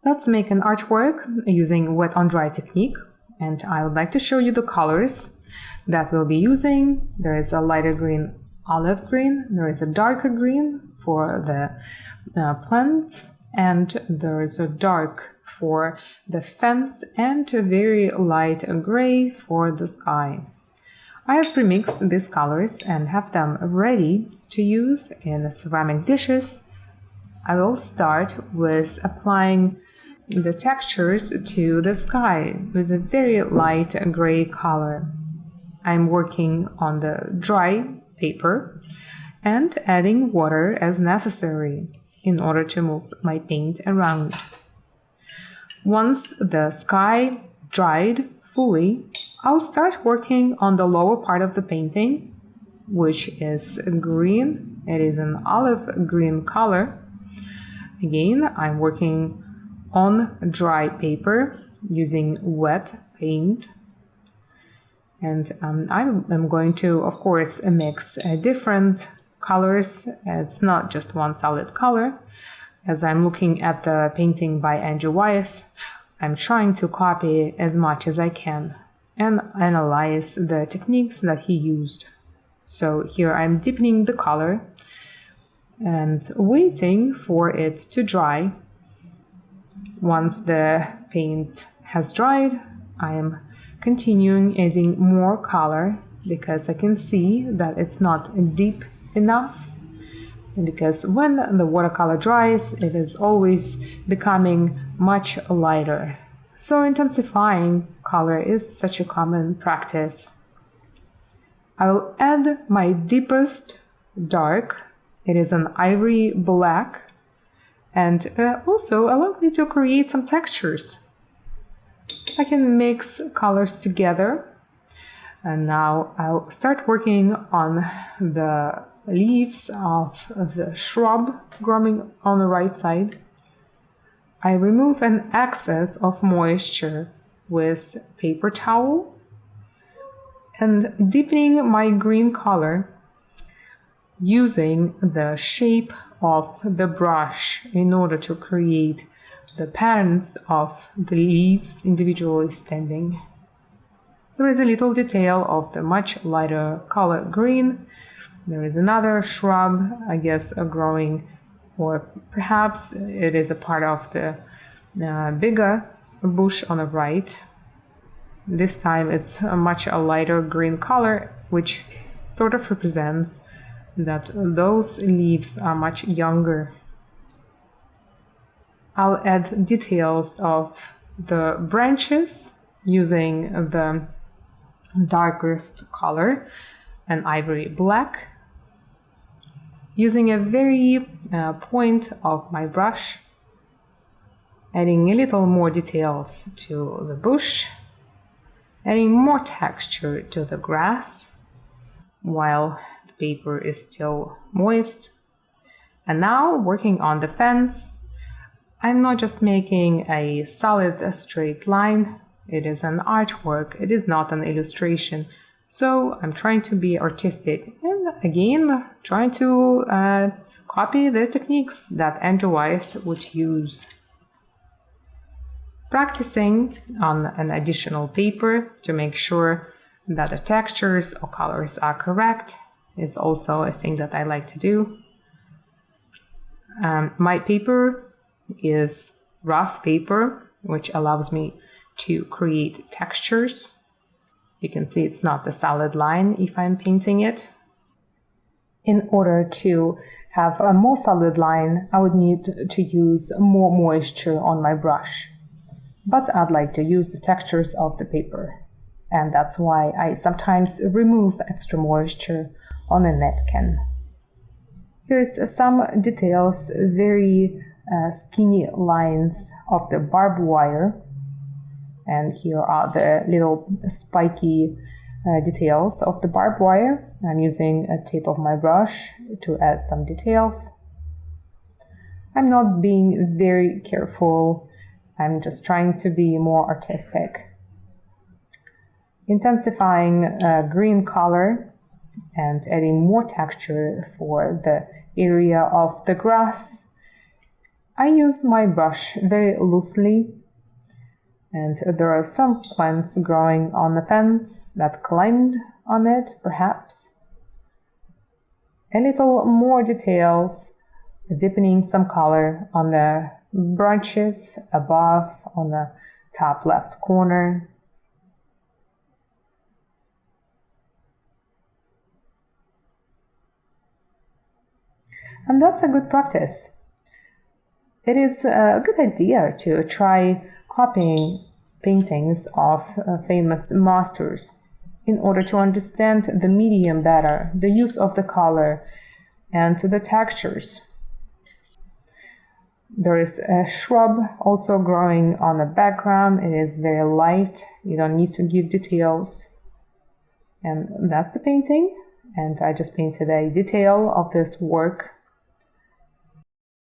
Let's make an artwork using wet on dry technique, and I would like to show you the colors that we'll be using. There is a lighter green, olive green, there is a darker green for the plants, and there is a dark for the fence and a very light gray for the sky. I have premixed these colors and have them ready to use in ceramic dishes. I will start with applying the textures to the sky with a very light gray color. I'm working on the dry paper and adding water as necessary in order to move my paint around. Once the sky dried fully, I'll start working on the lower part of the painting, which is green. It is an olive green color. Again, I'm working on dry paper using wet paint. And I'm going to, of course, mix different colors. It's not just one solid color. As I'm looking at the painting by Wyeth, I'm trying to copy as much as I can and analyze the techniques that he used. So here I'm deepening the color and waiting for it to dry. Once the paint has dried, I am continuing adding more color because I can see that it's not deep enough. Because when the watercolor dries, it is always becoming much lighter. So intensifying color is such a common practice. I will add my deepest dark. It is an ivory black, and also allows me to create some textures. I can mix colors together, and now I'll start working on the leaves of the shrub growing on the right side. I remove an excess of moisture with paper towel and deepening my green color using the shape of the brush in order to create the patterns of the leaves individually standing. There is a little detail of the much lighter color green. There is another shrub, I guess, growing, or perhaps it is a part of the bigger bush on the right. This time it's a much lighter green color, which sort of represents that those leaves are much younger. I'll add details of the branches using the darkest color, an ivory black, using a very point of my brush, adding a little more details to the bush, adding more texture to the grass while the paper is still moist. And now working on the fence, I'm not just making a solid straight line. It is an artwork, it is not an illustration. So I'm trying to be artistic and again trying to copy the techniques that Wyeth would use. Practicing on an additional paper to make sure that the textures or colors are correct is also a thing that I like to do. My paper is rough paper, which allows me to create textures. You can see it's not the solid line if I'm painting it. In order to have a more solid line, I would need to use more moisture on my brush. But I'd like to use the textures of the paper. And that's why I sometimes remove extra moisture on a napkin. Here's some details, very skinny lines of the barbed wire. And here are the little spiky details of the barbed wire. I'm using a tip of my brush to add some details. I'm not being very careful. I'm just trying to be more artistic. Intensifying green color and adding more texture for the area of the grass I use my brush very loosely, and there are some plants growing on the fence that climbed on it, perhaps. A little more details, deepening some color on the branches above, on the top left corner. And that's a good practice. It is a good idea to try copying paintings of famous masters in order to understand the medium better, the use of the color, and the textures. There is a shrub also growing on the background. It is very light. You don't need to give details. And that's the painting. And I just painted a detail of this work